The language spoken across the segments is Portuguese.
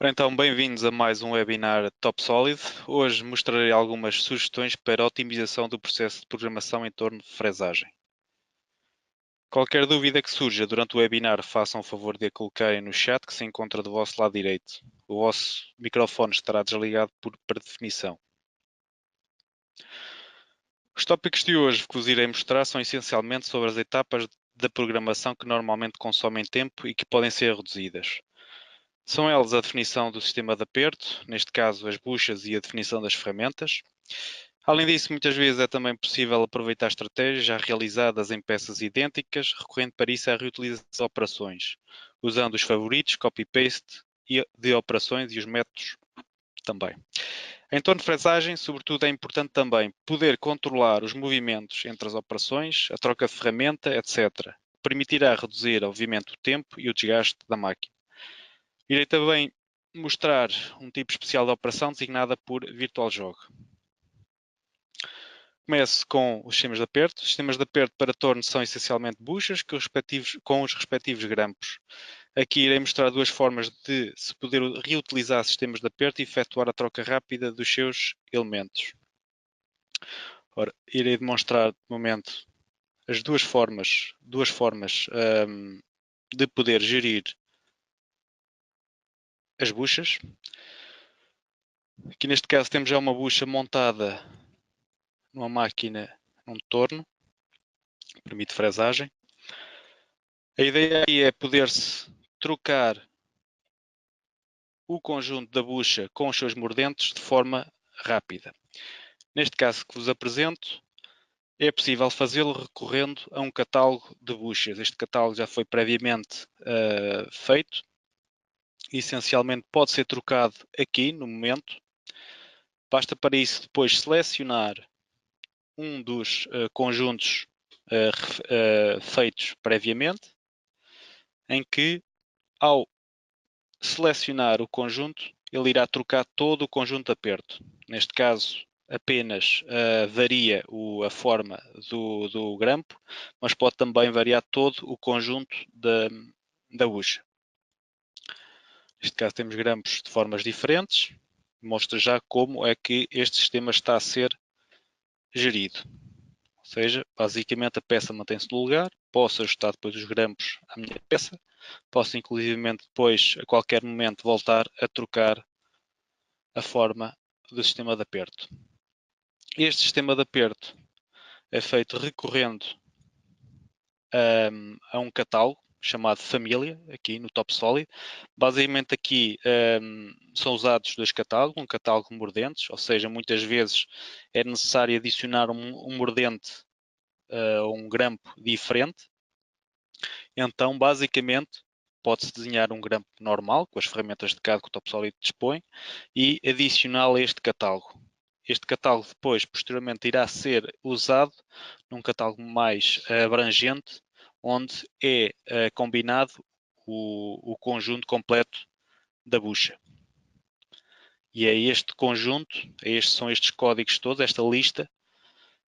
Ora, então, bem-vindos a mais um webinar Top Solid. Hoje mostrarei algumas sugestões para a otimização do processo de programação em torno de fresagem. Qualquer dúvida que surja durante o webinar, façam o favor de a colocarem no chat que se encontra do vosso lado direito. O vosso microfone estará desligado por definição. Os tópicos de hoje que vos irei mostrar são essencialmente sobre as etapas da programação que normalmente consomem tempo e que podem ser reduzidas. São elas a definição do sistema de aperto, neste caso as buchas e a definição das ferramentas. Além disso, muitas vezes é também possível aproveitar estratégias já realizadas em peças idênticas, recorrendo para isso à reutilização de operações, usando os favoritos, copy-paste de operações e os métodos também. Em torno de fresagem, sobretudo, é importante também poder controlar os movimentos entre as operações, a troca de ferramenta, etc. Permitirá reduzir, obviamente, o tempo e o desgaste da máquina. Irei também mostrar um tipo especial de operação designada por Virtual Jog. Começo com os sistemas de aperto. Os sistemas de aperto para torno são essencialmente buchas com os respectivos grampos. Aqui irei mostrar duas formas de se poder reutilizar sistemas de aperto e efetuar a troca rápida dos seus elementos. Ora, irei demonstrar de momento as duas formas de poder gerir as buchas. Aqui neste caso temos já uma bucha montada numa máquina num torno, que permite fresagem. A ideia aqui é poder-se trocar o conjunto da bucha com os seus mordentes de forma rápida. Neste caso que vos apresento, é possível fazê-lo recorrendo a um catálogo de buchas. Este catálogo já foi previamente feito. Essencialmente pode ser trocado aqui no momento. Basta para isso depois selecionar um dos conjuntos feitos previamente, em que ao selecionar o conjunto, ele irá trocar todo o conjunto de aperto. Neste caso, apenas varia a forma do grampo, mas pode também variar todo o conjunto da bucha. Neste caso temos grampos de formas diferentes. Mostra já como é que este sistema está a ser gerido. Ou seja, basicamente a peça mantém-se no lugar, posso ajustar depois os grampos à minha peça, posso inclusivamente depois, a qualquer momento, voltar a trocar a forma do sistema de aperto. Este sistema de aperto é feito recorrendo a um catálogo chamado Família, aqui no Top Solid. Basicamente aqui são usados dois catálogos, um catálogo de mordentes, ou seja, muitas vezes é necessário adicionar um mordente ou um grampo diferente. Então, basicamente, pode-se desenhar um grampo normal, com as ferramentas de CAD que o Top Solid dispõe, e adicioná-lo a este catálogo. Este catálogo depois, posteriormente, irá ser usado num catálogo mais abrangente, onde é combinado o conjunto completo da bucha. E é este conjunto, são estes códigos todos, esta lista,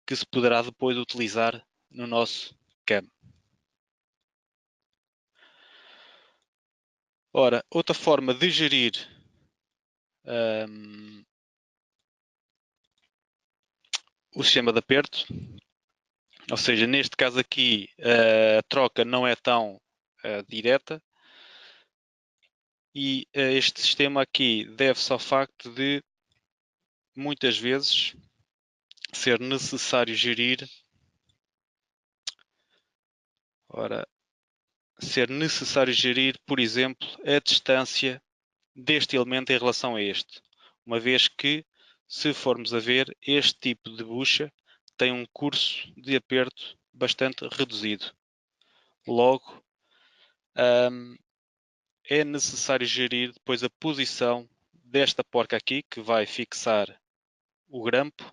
que se poderá depois utilizar no nosso CAM. Ora, outra forma de gerir o sistema de aperto, ou seja, neste caso aqui a troca não é tão direta e este sistema aqui deve-se ao facto de muitas vezes ser necessário gerir, por exemplo, a distância deste elemento em relação a este, uma vez que, se formos a ver, este tipo de bucha tem um curso de aperto bastante reduzido. Logo, é necessário gerir depois a posição desta porca aqui, que vai fixar o grampo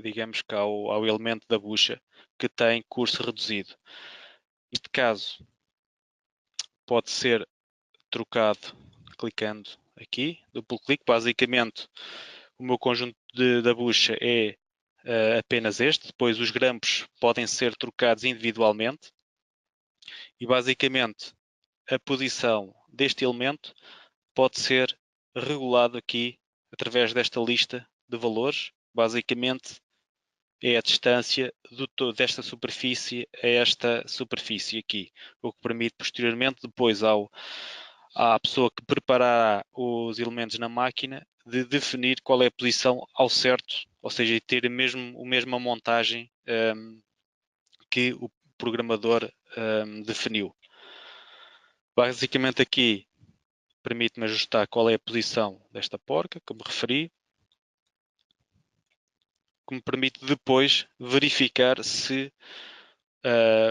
digamos que ao elemento da bucha que tem curso reduzido. Neste caso, pode ser trocado clicando aqui, duplo clique. Basicamente, o meu conjunto da bucha é apenas este. Depois os grampos podem ser trocados individualmente. E basicamente a posição deste elemento pode ser regulado aqui através desta lista de valores. Basicamente é a distância desta superfície a esta superfície aqui, o que permite posteriormente depois à pessoa que preparará os elementos na máquina de definir qual é a posição ao certo, ou seja, ter a mesma montagem que o programador definiu. Basicamente aqui permite-me ajustar qual é a posição desta porca, como referi, que me permite depois verificar se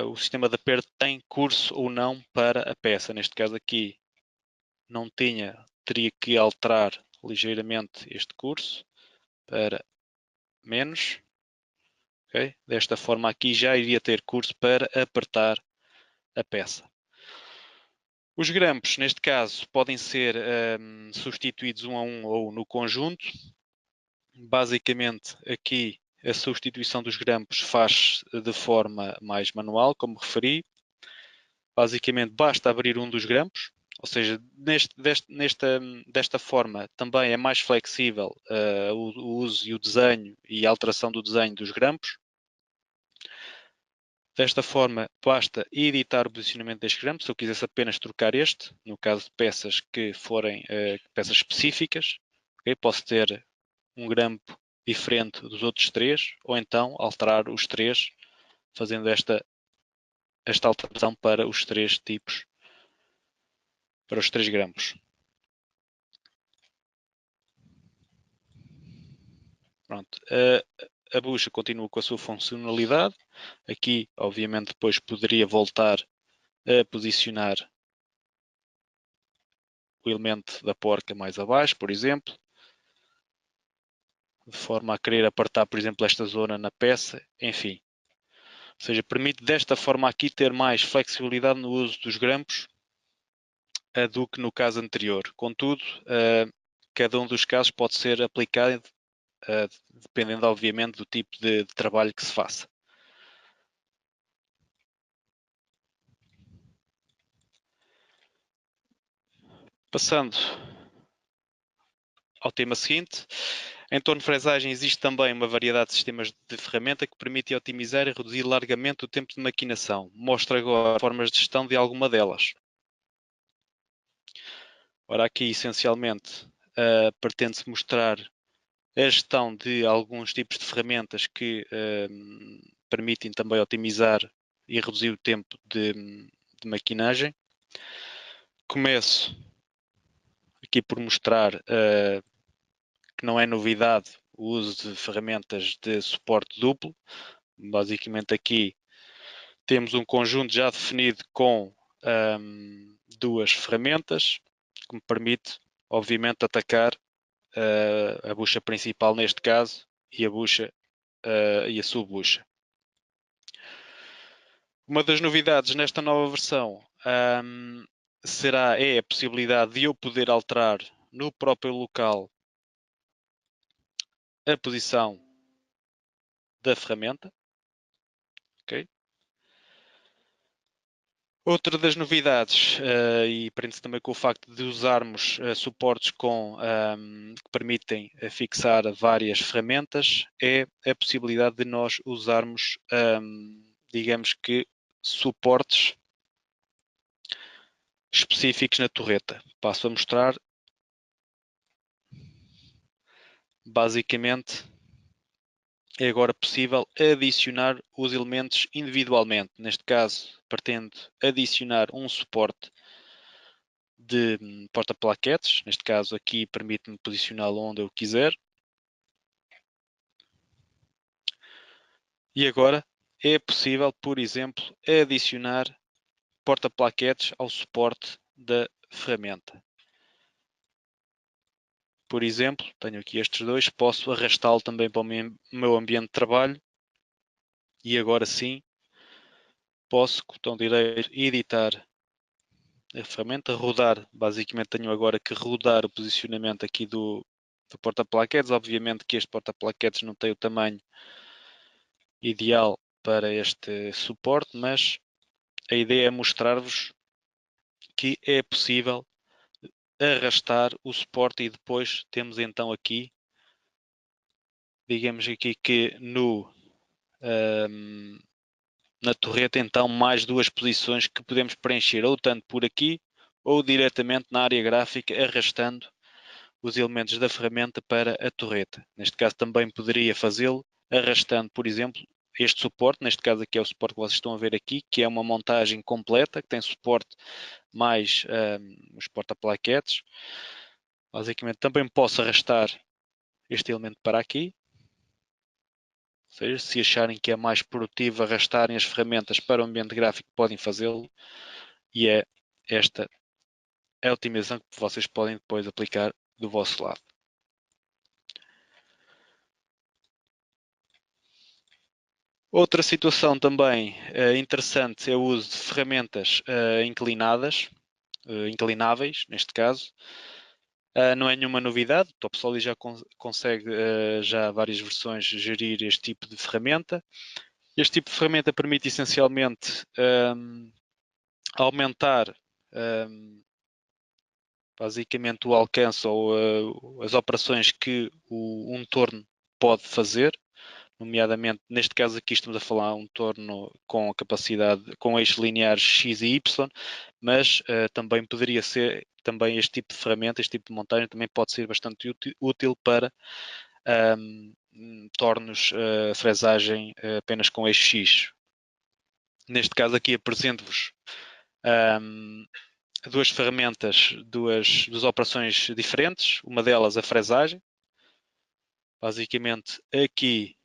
o sistema de aperto tem curso ou não para a peça. Neste caso aqui não teria que alterar ligeiramente este curso para menos. Okay? Desta forma aqui já iria ter curso para apertar a peça. Os grampos, neste caso, podem ser substituídos um a um ou no conjunto. Basicamente, aqui a substituição dos grampos faz de forma mais manual, como referi. Basicamente, basta abrir um dos grampos, ou seja, desta forma também é mais flexível o uso e o desenho e a alteração do desenho dos grampos. Desta forma, basta editar o posicionamento destes grampos. Se eu quisesse apenas trocar este, no caso de peças que forem peças específicas, okay? Posso ter um grampo diferente dos outros três, ou então alterar os três, fazendo esta alteração para os três tipos, para os três grampos. Pronto. A bucha continua com a sua funcionalidade. Aqui, obviamente, depois poderia voltar a posicionar o elemento da porca mais abaixo, por exemplo, de forma a querer apertar, por exemplo, esta zona na peça, enfim. Ou seja, permite desta forma aqui ter mais flexibilidade no uso dos grampos do que no caso anterior. Contudo, cada um dos casos pode ser aplicado dependendo, obviamente, do tipo de trabalho que se faça. Passando ao tema seguinte, em torno de fresagem existe também uma variedade de sistemas de ferramenta que permitem otimizar e reduzir largamente o tempo de maquinação. Mostro agora formas de gestão de alguma delas. Ora, aqui essencialmente pretende-se mostrar a gestão de alguns tipos de ferramentas que permitem também otimizar e reduzir o tempo de maquinagem. Começo aqui por mostrar que não é novidade o uso de ferramentas de suporte duplo. Basicamente aqui temos um conjunto já definido com duas ferramentas que me permite, obviamente, atacar a bucha principal neste caso e a bucha e a subbucha. Uma das novidades nesta nova versão é a possibilidade de eu poder alterar no próprio local a posição da ferramenta. Okay? Outra das novidades, e prende-se também com o facto de usarmos suportes que permitem fixar várias ferramentas, é a possibilidade de nós usarmos, digamos que, suportes específicos na torreta. Passo a mostrar. Basicamente, é agora possível adicionar os elementos individualmente. Neste caso, pretendo adicionar um suporte de porta-plaquetes. Neste caso aqui permite-me posicioná-lo onde eu quiser. E agora é possível, por exemplo, adicionar porta-plaquetes ao suporte da ferramenta. Por exemplo, tenho aqui estes dois, posso arrastá-lo também para o meu ambiente de trabalho e agora sim posso, com o botão direito, editar a ferramenta, rodar. Basicamente tenho agora que rodar o posicionamento aqui do porta-plaquetes. Obviamente que este porta-plaquetes não tem o tamanho ideal para este suporte, mas a ideia é mostrar-vos que é possível arrastar o suporte e depois temos então aqui, digamos aqui que na torreta então mais duas posições que podemos preencher ou tanto por aqui ou diretamente na área gráfica arrastando os elementos da ferramenta para a torreta. Neste caso também poderia fazê-lo arrastando, por exemplo, este suporte, neste caso aqui é o suporte que vocês estão a ver aqui, que é uma montagem completa, que tem suporte mais os porta-plaquetes. Basicamente também posso arrastar este elemento para aqui. Ou seja, se acharem que é mais produtivo arrastarem as ferramentas para o ambiente gráfico, podem fazê-lo. E é esta a otimização que vocês podem depois aplicar do vosso lado. Outra situação também interessante é o uso de ferramentas inclináveis, neste caso. Não é nenhuma novidade, o TopSolid já consegue, já várias versões, gerir este tipo de ferramenta. Este tipo de ferramenta permite essencialmente aumentar basicamente o alcance ou as operações que um torno pode fazer, nomeadamente, neste caso aqui estamos a falar um torno com a capacidade, com eixos lineares X e Y, mas também poderia ser, também este tipo de ferramenta, este tipo de montagem também pode ser bastante útil para tornos fresagem apenas com eixo X. Neste caso aqui apresento-vos duas ferramentas, duas operações diferentes, uma delas a fresagem. Basicamente aqui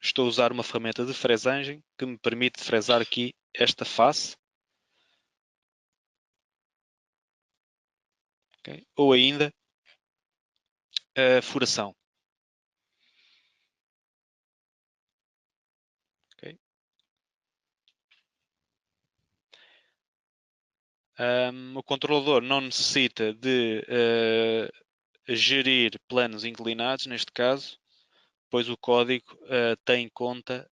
estou a usar uma ferramenta de fresagem que me permite fresar aqui esta face. Okay? Ou ainda a furação. Okay? O controlador não necessita de gerir planos inclinados, neste caso, pois o código tem em conta,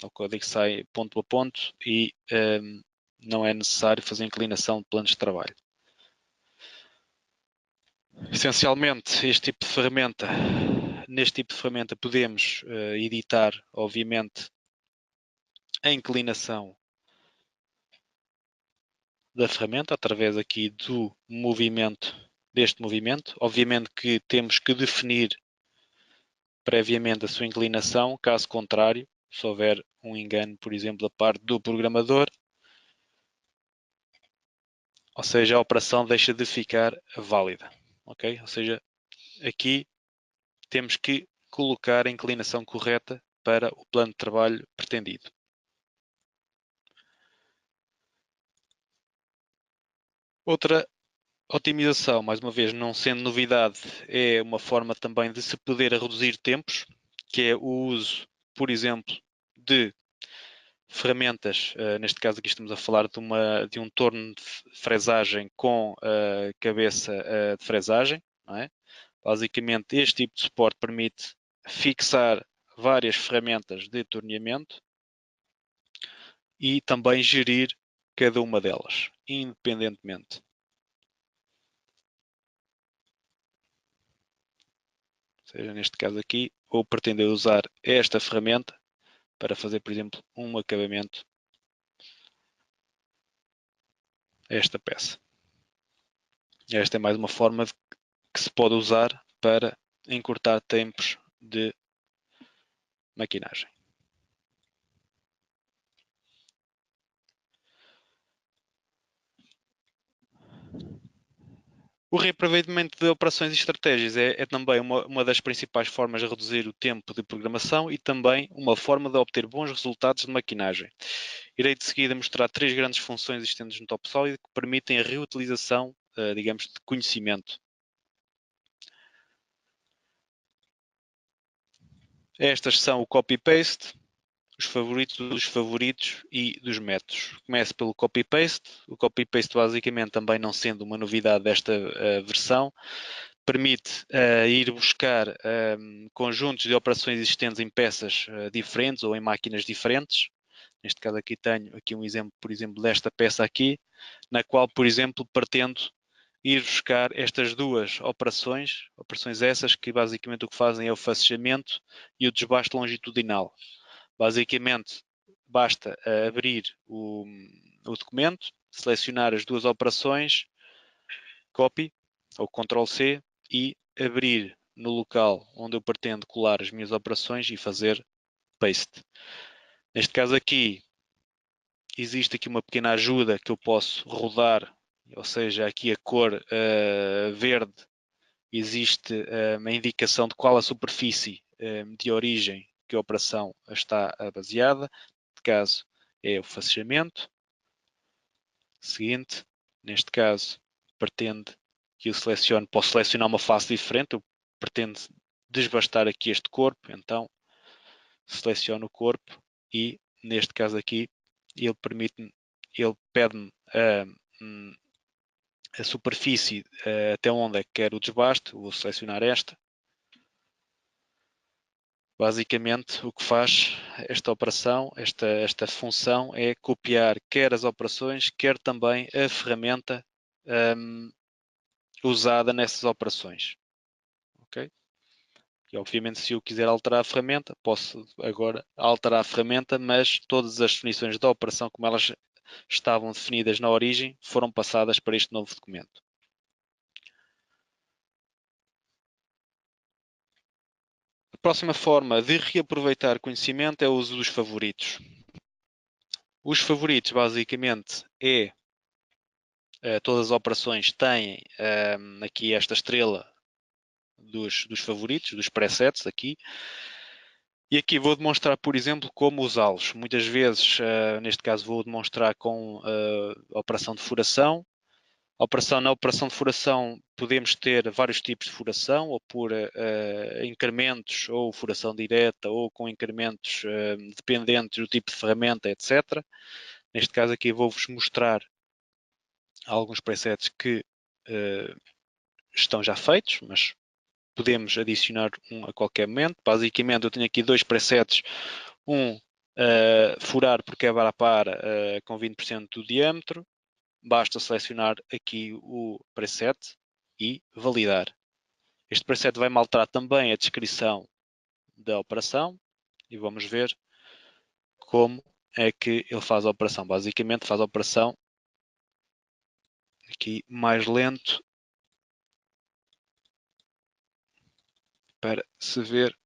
o código sai ponto a ponto e não é necessário fazer inclinação de planos de trabalho. Essencialmente, neste tipo de ferramenta podemos editar, obviamente, a inclinação da ferramenta através aqui deste movimento. Obviamente que temos que definir previamente a sua inclinação, caso contrário, se houver um engano, por exemplo, da parte do programador, ou seja, a operação deixa de ficar válida. Ok? Ou seja, aqui temos que colocar a inclinação correta para o plano de trabalho pretendido. Outra otimização, mais uma vez, não sendo novidade, é uma forma também de se poder reduzir tempos, que é o uso, por exemplo, de ferramentas, neste caso aqui estamos a falar de um torno de fresagem com cabeça de fresagem, não é? Basicamente, este tipo de suporte permite fixar várias ferramentas de torneamento e também gerir cada uma delas, independentemente. Ou seja, neste caso aqui, vou pretender usar esta ferramenta para fazer, por exemplo, um acabamento a esta peça. Esta é mais uma forma que se pode usar para encurtar tempos de maquinagem. O reaproveitamento de operações e estratégias é também uma das principais formas de reduzir o tempo de programação e também uma forma de obter bons resultados de maquinagem. Irei de seguida mostrar três grandes funções existentes no TopSolid que permitem a reutilização, digamos, de conhecimento. Estas são o copy-paste, os favoritos dos favoritos e dos métodos. Começo pelo copy-paste. O copy-paste basicamente também não sendo uma novidade desta versão, permite ir buscar conjuntos de operações existentes em peças diferentes ou em máquinas diferentes. Neste caso aqui tenho aqui um exemplo, por exemplo, desta peça aqui, na qual, por exemplo, pretendo ir buscar estas duas operações essas que basicamente o que fazem é o facejamento e o desbaste longitudinal. Basicamente, basta abrir o documento, selecionar as duas operações, copy ou Ctrl+C e abrir no local onde eu pretendo colar as minhas operações e fazer paste. Neste caso aqui, existe aqui uma pequena ajuda que eu posso rodar, ou seja, aqui a cor verde, existe uma indicação de qual a superfície de origem que a operação está baseada. Neste caso é o facejamento. Seguinte, neste caso, pretende que eu selecione, posso selecionar uma face diferente, eu pretendo desbastar aqui este corpo, então seleciono o corpo e neste caso aqui ele pede-me a superfície até onde é que quero o desbaste, vou selecionar esta. Basicamente o que faz esta operação, esta função é copiar quer as operações, quer também a ferramenta usada nessas operações. Ok? E obviamente se eu quiser alterar a ferramenta, posso agora alterar a ferramenta, mas todas as definições da operação como elas estavam definidas na origem foram passadas para este novo documento. A próxima forma de reaproveitar conhecimento é o uso dos favoritos. Os favoritos basicamente é todas as operações têm aqui esta estrela dos favoritos, dos presets aqui. E aqui vou demonstrar, por exemplo, como usá-los. Muitas vezes, neste caso, vou demonstrar com a operação de furação. Na operação de furação podemos ter vários tipos de furação, ou por incrementos, ou furação direta, ou com incrementos dependentes do tipo de ferramenta, etc. Neste caso aqui vou-vos mostrar alguns presets que estão já feitos, mas podemos adicionar um a qualquer momento. Basicamente eu tenho aqui dois presets, um furar por quebra a par com 20% do diâmetro. Basta selecionar aqui o preset e validar. Este preset vai-me alterar também a descrição da operação e vamos ver como é que ele faz a operação. Basicamente faz a operação aqui mais lento para se ver,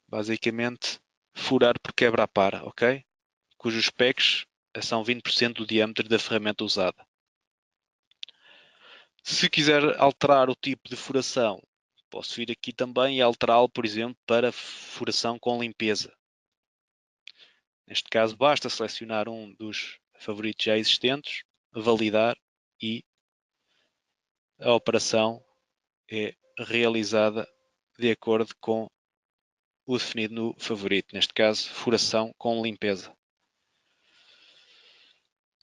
basicamente furar por quebra a par, ok? Cujos specs são 20% do diâmetro da ferramenta usada. Se quiser alterar o tipo de furação, posso vir aqui também e alterá-lo, por exemplo, para furação com limpeza. Neste caso, basta selecionar um dos favoritos já existentes, validar e a operação é realizada de acordo com o definido no favorito. Neste caso, furação com limpeza.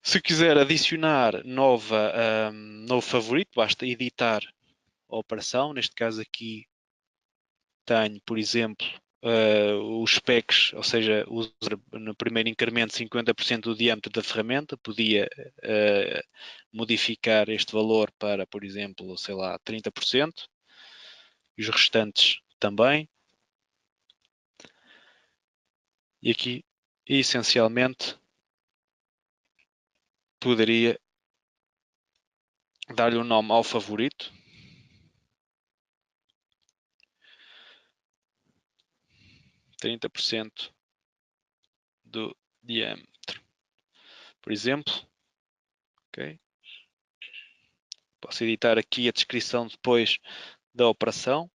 Se quiser adicionar novo favorito, basta editar a operação. Neste caso aqui tenho, por exemplo, os specs, ou seja, no primeiro incremento 50% do diâmetro da ferramenta, podia modificar este valor para, por exemplo, sei lá, 30%, e os restantes também. E aqui, essencialmente, poderia dar-lhe um nome ao favorito. %, do diâmetro, por exemplo. Okay. Posso editar aqui a descrição depois da operação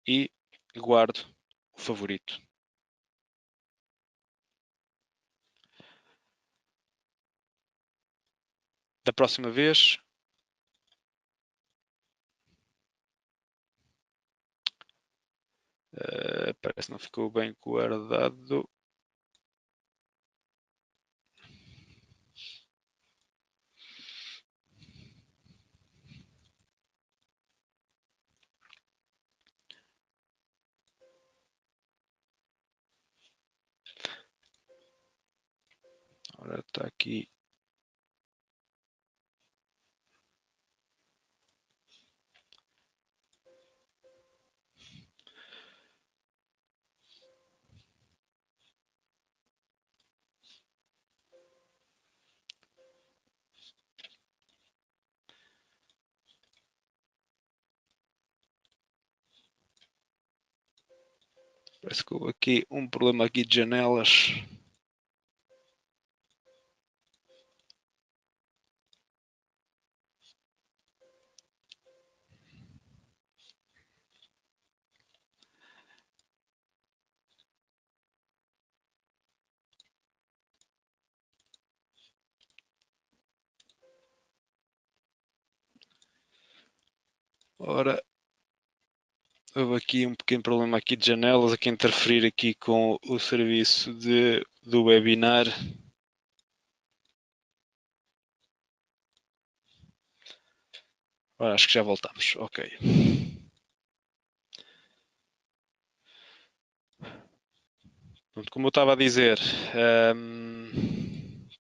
e guardo o favorito. Da próxima vez, parece que não ficou bem guardado. Ora, está aqui. Parece que houve aqui um problema aqui de janelas. Ora, houve aqui um pequeno problema aqui de janelas, aqui interferir aqui com o serviço do webinar. Ora, acho que já voltamos. Ok. Pronto, como eu estava a dizer,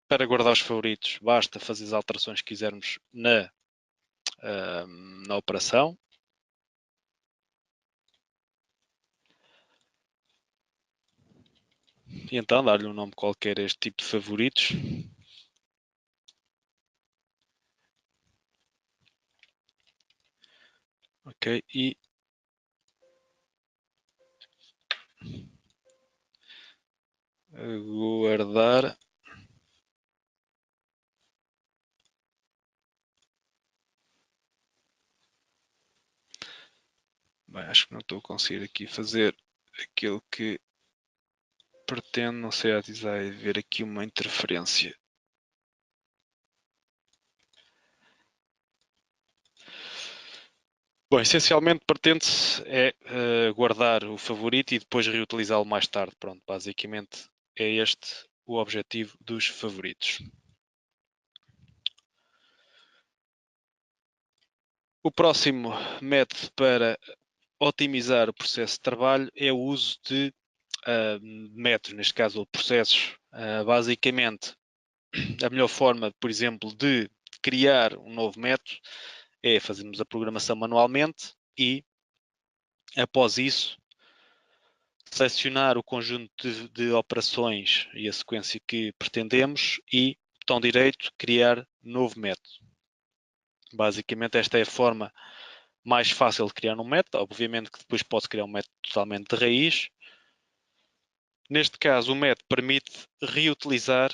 para guardar os favoritos basta fazer as alterações que quisermos na operação. E então dar-lhe um nome qualquer a este tipo de favoritos. Ok, e guardar. Bem, acho que não estou a conseguir aqui fazer aquilo que pretendo, não sei a dizer, ver aqui uma interferência. Bom, essencialmente pretende-se guardar o favorito e depois reutilizá-lo mais tarde. Pronto, basicamente é este o objetivo dos favoritos. O próximo método para otimizar o processo de trabalho é o uso de métodos, neste caso processos. Basicamente, a melhor forma, por exemplo, de criar um novo método é fazermos a programação manualmente e, após isso, selecionar o conjunto de operações e a sequência que pretendemos e, botão direito, criar novo método. Basicamente, esta é a forma mais fácil de criar um método. Obviamente que depois pode criar um método totalmente de raiz. Neste caso, o método permite reutilizar,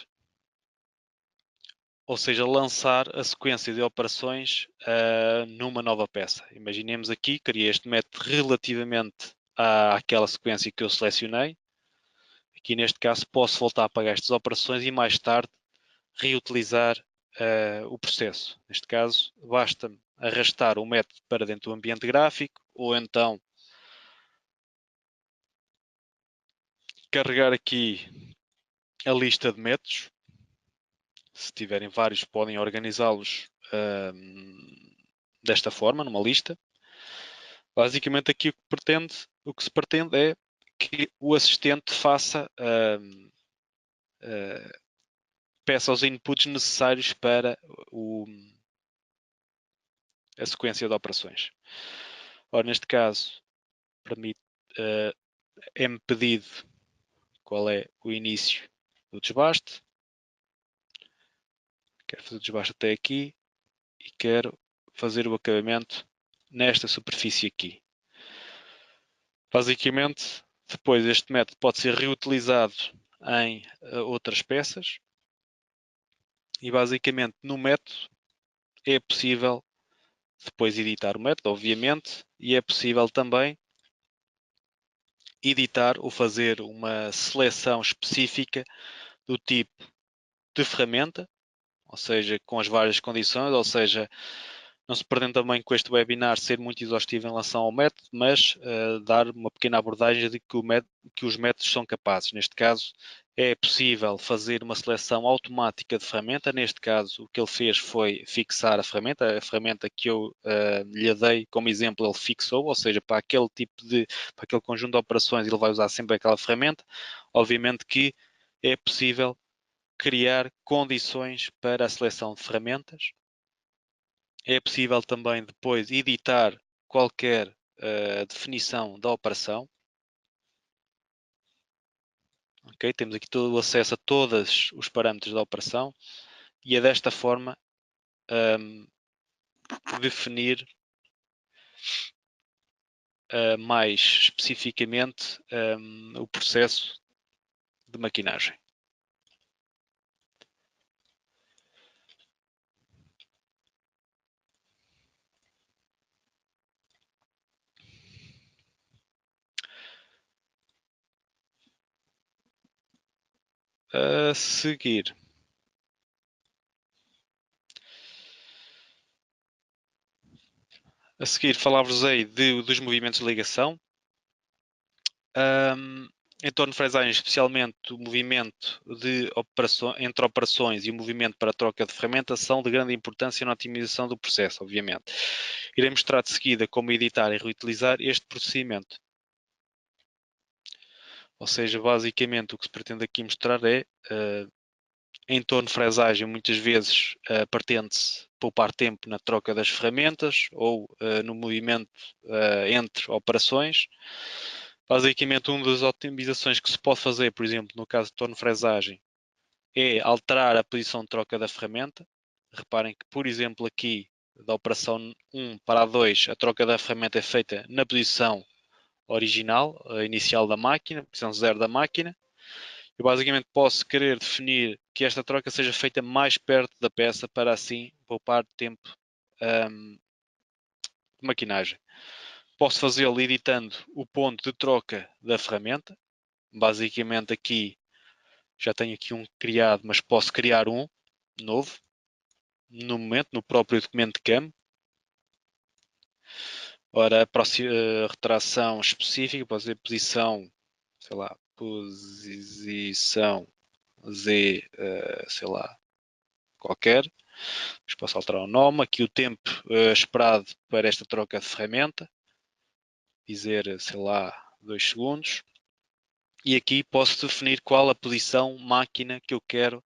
ou seja, lançar a sequência de operações numa nova peça. Imaginemos aqui, criei este método relativamente àquela sequência que eu selecionei. Aqui neste caso posso voltar a pagar estas operações e mais tarde reutilizar o processo. Neste caso, basta-me arrastar o método para dentro do ambiente gráfico ou então carregar aqui a lista de métodos. Se tiverem vários, podem organizá-los desta forma, numa lista. Basicamente aqui o que se pretende é que o assistente faça peça os inputs necessários para a sequência de operações. Ora, neste caso, é-me pedido qual é o início do desbaste. Quero fazer o desbaste até aqui e quero fazer o acabamento nesta superfície aqui. Basicamente, depois este método pode ser reutilizado em outras peças e basicamente no método é possível depois editar o método, obviamente, e é possível também editar ou fazer uma seleção específica do tipo de ferramenta, ou seja, com as várias condições, ou seja, não se perdendo também com este webinar ser muito exaustivo em relação ao método, mas dar uma pequena abordagem de que os métodos são capazes. Neste caso, é possível fazer uma seleção automática de ferramenta. Neste caso, o que ele fez foi fixar a ferramenta que eu lhe dei como exemplo, ele fixou, ou seja, para aquele conjunto de operações, ele vai usar sempre aquela ferramenta. Obviamente que é possível criar condições para a seleção de ferramentas. É possível também depois editar qualquer definição da operação. Okay? Temos aqui todo o acesso a todos os parâmetros da operação e é desta forma definir mais especificamente o processo de maquinagem. A seguir, falar-vos-ei dos movimentos de ligação. Em torno de fresagem, especialmente o movimento entre operações e o movimento para a troca de ferramentas são de grande importância na otimização do processo, obviamente. Irei mostrar de seguida como editar e reutilizar este procedimento. Ou seja, basicamente o que se pretende aqui mostrar é, em torno de fresagem, muitas vezes pretende-se poupar tempo na troca das ferramentas ou no movimento entre operações. Basicamente, uma das otimizações que se pode fazer, por exemplo, no caso de torno de fresagem, é alterar a posição de troca da ferramenta. Reparem que, por exemplo, aqui, da operação 1 para a 2, a troca da ferramenta é feita na posição original, inicial da máquina, posição 0 da máquina. Eu basicamente posso querer definir que esta troca seja feita mais perto da peça para assim poupar tempo de maquinagem. Posso fazê-lo editando o ponto de troca da ferramenta. Basicamente aqui já tenho aqui um criado, mas posso criar um novo no momento, no próprio documento de CAM. Ora, a retração específica, posso dizer posição, sei lá, posição Z, sei lá, qualquer. Depois posso alterar o nome, aqui o tempo esperado para esta troca de ferramenta, dizer, sei lá, 2 segundos. E aqui posso definir qual a posição máquina que eu quero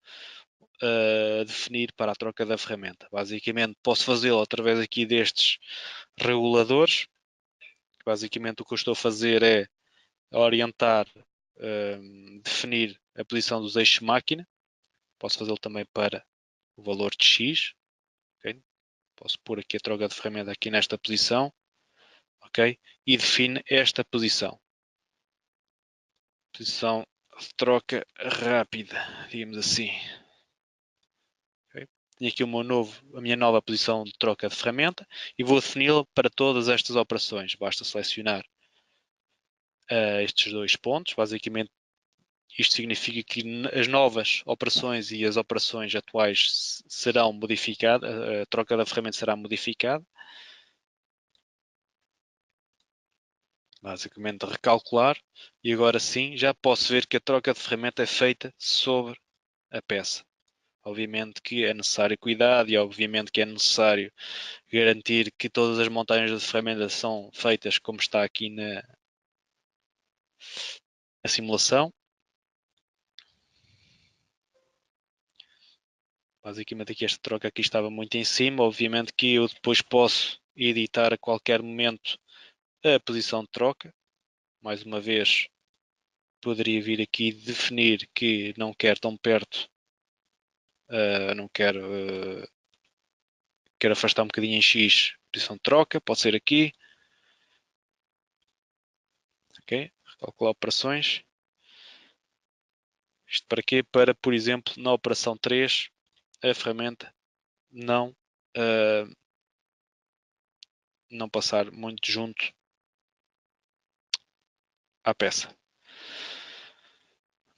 definir para a troca da ferramenta. Basicamente posso fazê-lo através aqui destes reguladores. Basicamente o que eu estou a fazer é orientar, definir a posição dos eixos máquina. Posso fazê-lo também para o valor de X. Okay? Posso pôr aqui a troca de ferramenta aqui nesta posição. Okay? E define esta posição. Posição de troca rápida, digamos assim. Okay? Tenho aqui a minha nova posição de troca de ferramenta e vou defini-la para todas estas operações. Basta selecionar estes dois pontos. Basicamente, isto significa que as novas operações e as operações atuais serão modificadas, a troca da ferramenta será modificada. Basicamente recalcular e agora sim já posso ver que a troca de ferramenta é feita sobre a peça. Obviamente que é necessário cuidado e obviamente que é necessário garantir que todas as montagens de ferramentas são feitas como está aqui na simulação. Basicamente aqui esta troca aqui estava muito em cima. Obviamente que eu depois posso editar a qualquer momento a posição de troca. Mais uma vez poderia vir aqui definir que não quero tão perto, não quero, quero afastar um bocadinho em X posição de troca, pode ser aqui. Ok, recalcular operações. Isto para quê? Para, por exemplo, na operação 3, a ferramenta não passar muito junto à peça.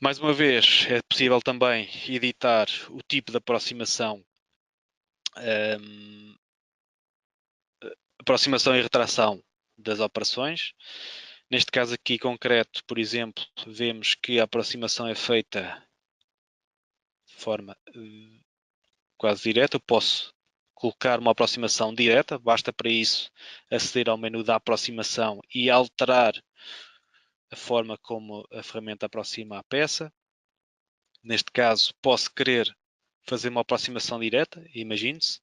Mais uma vez, é possível também editar o tipo de aproximação, aproximação e retração das operações. Neste caso aqui concreto, por exemplo, vemos que a aproximação é feita de forma quase direta. Eu posso colocar uma aproximação direta, basta para isso aceder ao menu da aproximação e alterar a forma como a ferramenta aproxima a peça. Neste caso, posso querer fazer uma aproximação direta, imagine-se.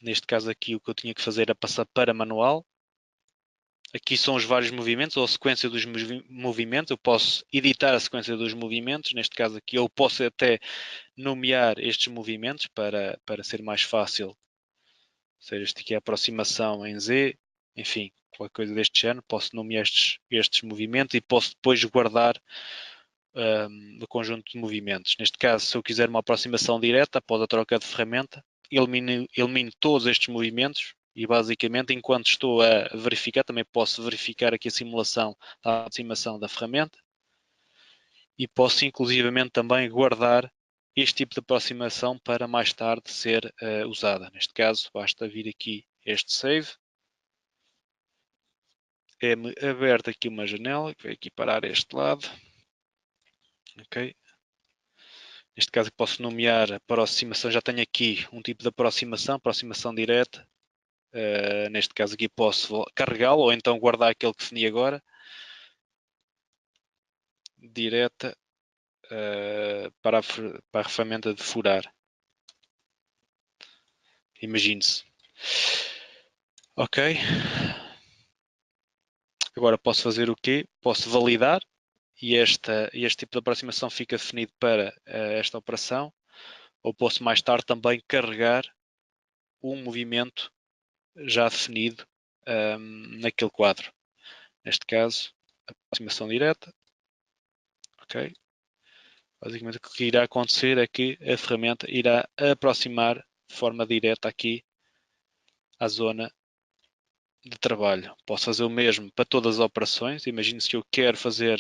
Neste caso aqui, o que eu tinha que fazer era passar para manual. Aqui são os vários movimentos, ou a sequência dos movimentos. Eu posso editar a sequência dos movimentos. Neste caso aqui, eu posso até nomear estes movimentos para ser mais fácil. Ou seja, este aqui é a aproximação em Z, enfim, qualquer coisa deste género. Posso nomear estes movimentos e posso depois guardar o conjunto de movimentos. Neste caso, se eu quiser uma aproximação direta, após a troca de ferramenta, elimino todos estes movimentos e basicamente, enquanto estou a verificar, também posso verificar aqui a simulação da aproximação da ferramenta e posso inclusivamente também guardar este tipo de aproximação para mais tarde ser usada. Neste caso, basta vir aqui este save. É-me aberta aqui uma janela que vai aqui parar este lado. Ok. Neste caso posso nomear a aproximação, já tenho aqui um tipo de aproximação direta. Neste caso aqui posso carregá-lo ou então guardar aquele que defini agora. Direta para a ferramenta de furar. Imagine-se. Ok. Agora posso fazer o quê? Posso validar e este tipo de aproximação fica definido para esta operação. Ou posso mais tarde também carregar um movimento já definido naquele quadro. Neste caso, aproximação direta. Ok. Basicamente o que irá acontecer é que a ferramenta irá aproximar de forma direta aqui à zona de trabalho. Posso fazer o mesmo para todas as operações. Imagine se eu quero fazer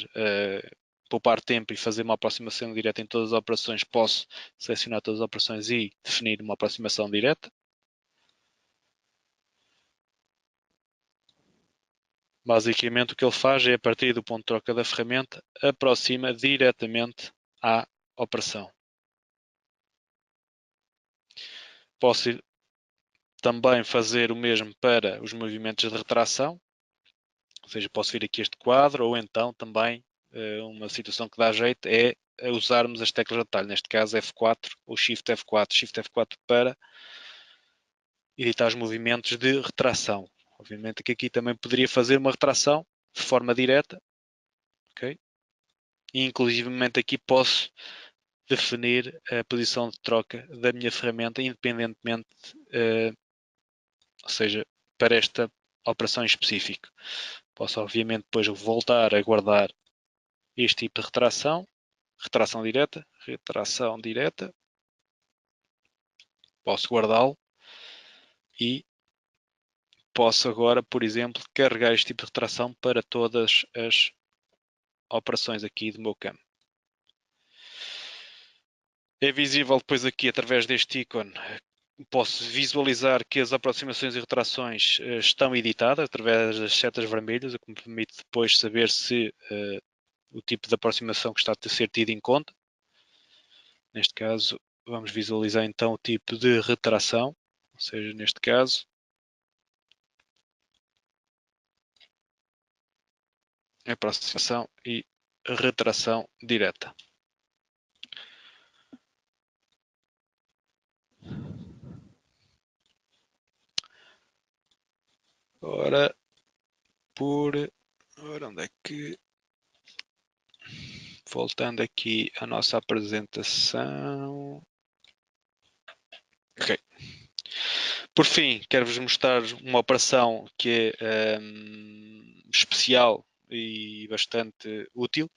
poupar tempo e fazer uma aproximação direta em todas as operações, posso selecionar todas as operações e definir uma aproximação direta. Basicamente o que ele faz é, a partir do ponto de troca da ferramenta, aproxima diretamente à operação. Posso também fazer o mesmo para os movimentos de retração, ou seja, posso vir aqui este quadro, ou então também uma situação que dá jeito é usarmos as teclas de atalho, neste caso F4 ou Shift F4. Shift F4 para editar os movimentos de retração. Obviamente que aqui também poderia fazer uma retração de forma direta, ok? E inclusivamente aqui posso definir a posição de troca da minha ferramenta independentemente, ou seja, para esta operação em específico. Posso obviamente depois voltar a guardar este tipo de retração direta, posso guardá-lo e posso agora, por exemplo, carregar este tipo de retração para todas as operações aqui do meu campo. É visível depois aqui através deste ícone, posso visualizar que as aproximações e retrações estão editadas através das setas vermelhas, o que me permite depois saber se o tipo de aproximação que está a ser tido em conta. Neste caso, vamos visualizar então o tipo de retração, ou seja, neste caso, aproximação e retração direta. Ora, onde é que... Voltando aqui à nossa apresentação. Ok. Por fim, quero-vos mostrar uma operação que é especial e bastante útil.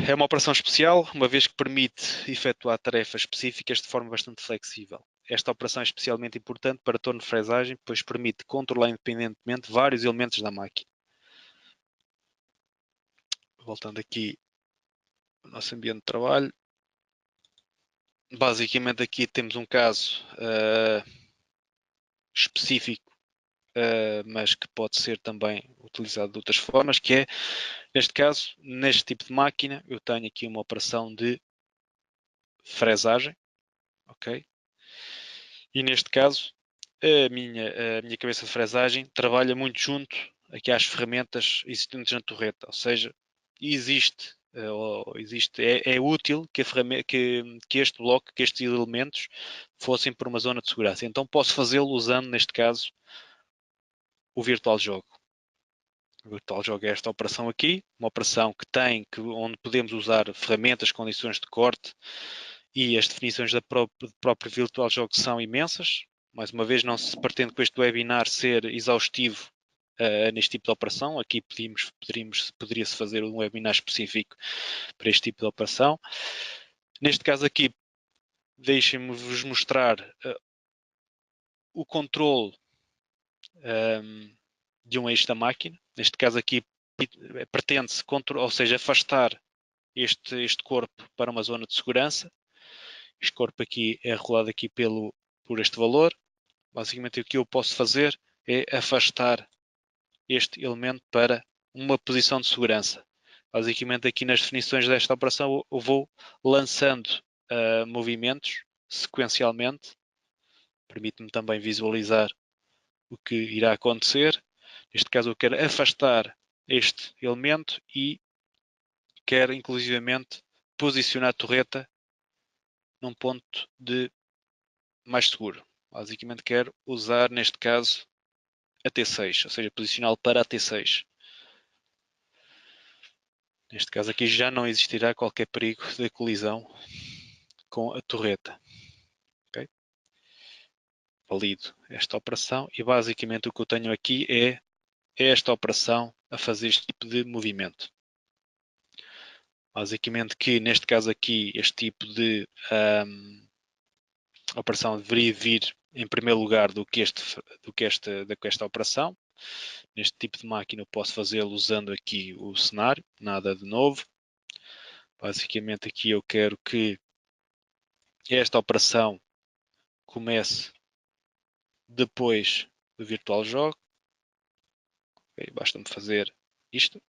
É uma operação especial, uma vez que permite efetuar tarefas específicas de forma bastante flexível. Esta operação é especialmente importante para torno de fresagem, pois permite controlar independentemente vários elementos da máquina. Voltando aqui ao nosso ambiente de trabalho. Basicamente aqui temos um caso específico, mas que pode ser também utilizado de outras formas, que é, neste caso, neste tipo de máquina, eu tenho aqui uma operação de fresagem, ok? E neste caso, a minha cabeça de fresagem trabalha muito junto aqui às ferramentas existentes na torreta, ou seja, existe é útil que, que este bloco, que estes elementos fossem por uma zona de segurança. Então posso fazê-lo usando, neste caso, o Virtual Jogo. O Virtual Jogo é esta operação aqui, uma operação onde podemos usar ferramentas, condições de corte, e as definições do próprio Virtual Jogo são imensas. Mais uma vez, não se pretende com este webinar ser exaustivo neste tipo de operação. Aqui poderia-se fazer um webinar específico para este tipo de operação. Neste caso aqui, deixem-me vos mostrar o controle de um eixo da máquina. Neste caso aqui, pretende-se, ou seja, afastar este corpo para uma zona de segurança. Este corpo aqui é rolado aqui por este valor. Basicamente o que eu posso fazer é afastar este elemento para uma posição de segurança. Basicamente aqui nas definições desta operação eu vou lançando movimentos sequencialmente. Permite-me também visualizar o que irá acontecer. Neste caso eu quero afastar este elemento e quero inclusivamente posicionar a torreta num ponto mais seguro. Basicamente quero usar, neste caso, a T6, ou seja, posicioná-lo para a T6. Neste caso aqui já não existirá qualquer perigo de colisão com a torreta. Okay? Valido esta operação e basicamente o que eu tenho aqui é esta operação a fazer este tipo de movimento. Basicamente que neste caso aqui este tipo de operação deveria vir em primeiro lugar do que esta operação. Neste tipo de máquina eu posso fazê-lo usando aqui o cenário, nada de novo. Basicamente aqui eu quero que esta operação comece depois do Virtual Jogo. Okay, basta-me fazer isto.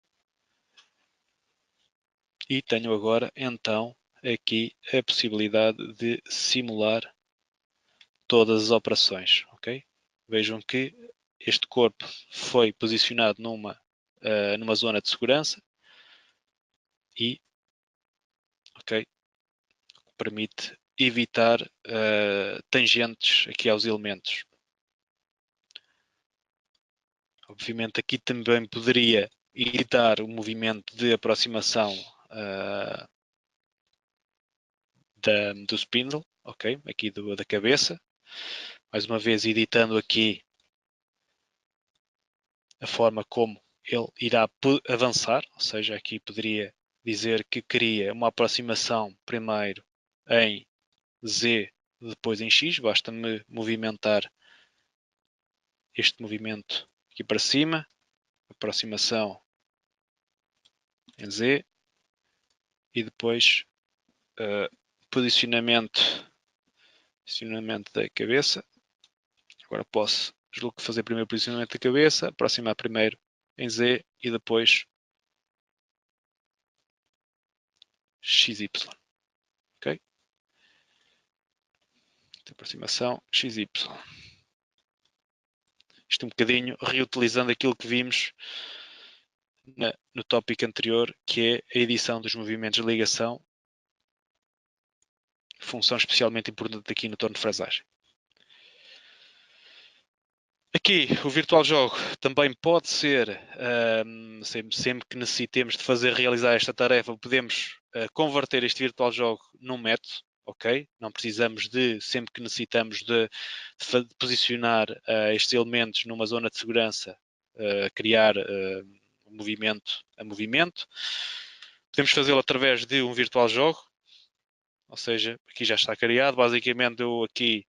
E tenho agora então aqui a possibilidade de simular todas as operações. Okay? Vejam que este corpo foi posicionado numa zona de segurança e permite evitar tangentes aqui aos elementos. Obviamente aqui também poderia editar o movimento de aproximação do spindle, ok? Aqui da cabeça. Mais uma vez editando aqui a forma como ele irá avançar, ou seja, aqui poderia dizer que queria uma aproximação primeiro em Z, depois em X, basta-me movimentar este movimento aqui para cima, aproximação em Z e depois posicionamento da cabeça. Agora posso fazer primeiro posicionamento da cabeça, aproximar primeiro em Z e depois XY. Ok? Aproximação XY. Isto um bocadinho reutilizando aquilo que vimos no tópico anterior, que é a edição dos movimentos de ligação, função especialmente importante aqui no torno de frazagem. Aqui o Virtual Jogo também pode ser, sempre que necessitemos de realizar esta tarefa, podemos converter este Virtual Jogo num método, ok? Não precisamos sempre que necessitamos de posicionar estes elementos numa zona de segurança, criar movimento a movimento. Podemos fazê-lo através de um Virtual Jogo, ou seja, aqui já está criado. Basicamente eu aqui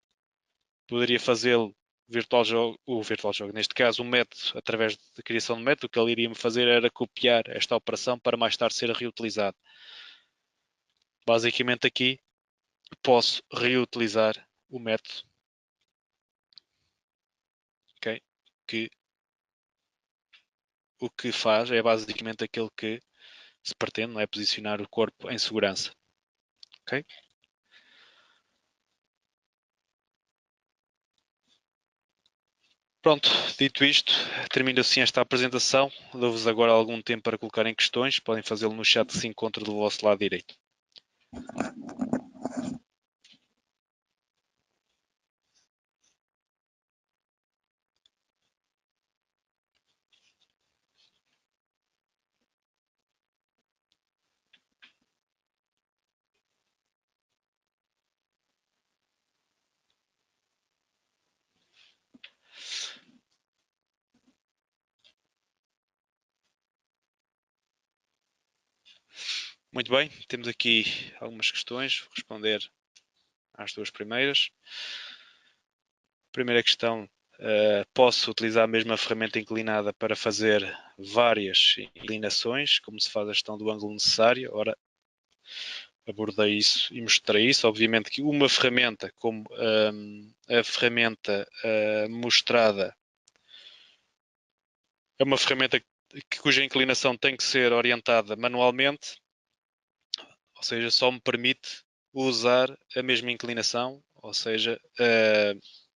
poderia fazê-lo o virtual jogo, neste caso o método, através da criação de método, o que ele iria me fazer era copiar esta operação para mais tarde ser reutilizado. Basicamente aqui posso reutilizar o método, okay? Que o que faz é basicamente aquilo que se pretende, não é? Posicionar o corpo em segurança. Okay? Pronto, dito isto, termino assim esta apresentação. Dou-vos agora algum tempo para colocarem questões. Podem fazê-lo no chat que se encontra do vosso lado direito. Muito bem, temos aqui algumas questões. Vou responder às duas primeiras. Primeira questão, posso utilizar a mesma ferramenta inclinada para fazer várias inclinações, como se faz a gestão do ângulo necessário? Ora, abordei isso e mostrei isso. Obviamente que uma ferramenta, como a ferramenta mostrada, é uma ferramenta cuja inclinação tem que ser orientada manualmente, ou seja, só me permite usar a mesma inclinação, ou seja,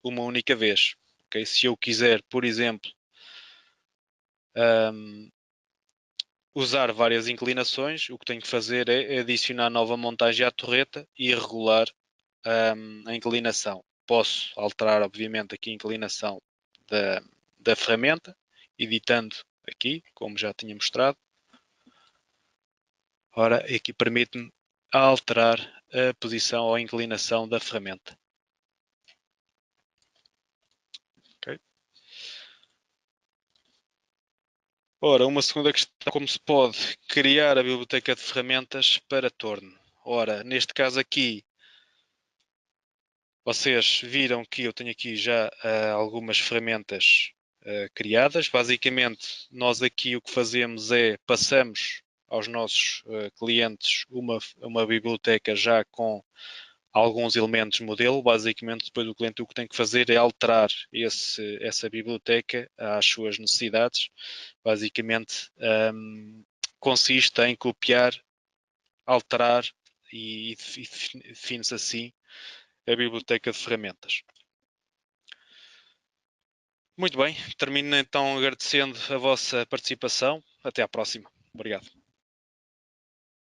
uma única vez. Okay? Se eu quiser, por exemplo, usar várias inclinações, o que tenho que fazer é adicionar nova montagem à torreta e regular a inclinação. Posso alterar, obviamente, aqui a inclinação da ferramenta, editando aqui, como já tinha mostrado. Ora, aqui permite-me alterar a posição ou a inclinação da ferramenta. Okay. Ora, uma segunda questão, como se pode criar a biblioteca de ferramentas para Torno? Ora, neste caso aqui, vocês viram que eu tenho aqui já algumas ferramentas criadas. Basicamente, nós aqui o que fazemos é passamos aos nossos clientes uma biblioteca já com alguns elementos modelo. Basicamente, depois o cliente o que tem que fazer é alterar essa biblioteca às suas necessidades. Basicamente, consiste em copiar, alterar e define-se assim a biblioteca de ferramentas. Muito bem, termino então agradecendo a vossa participação. Até à próxima. Obrigado.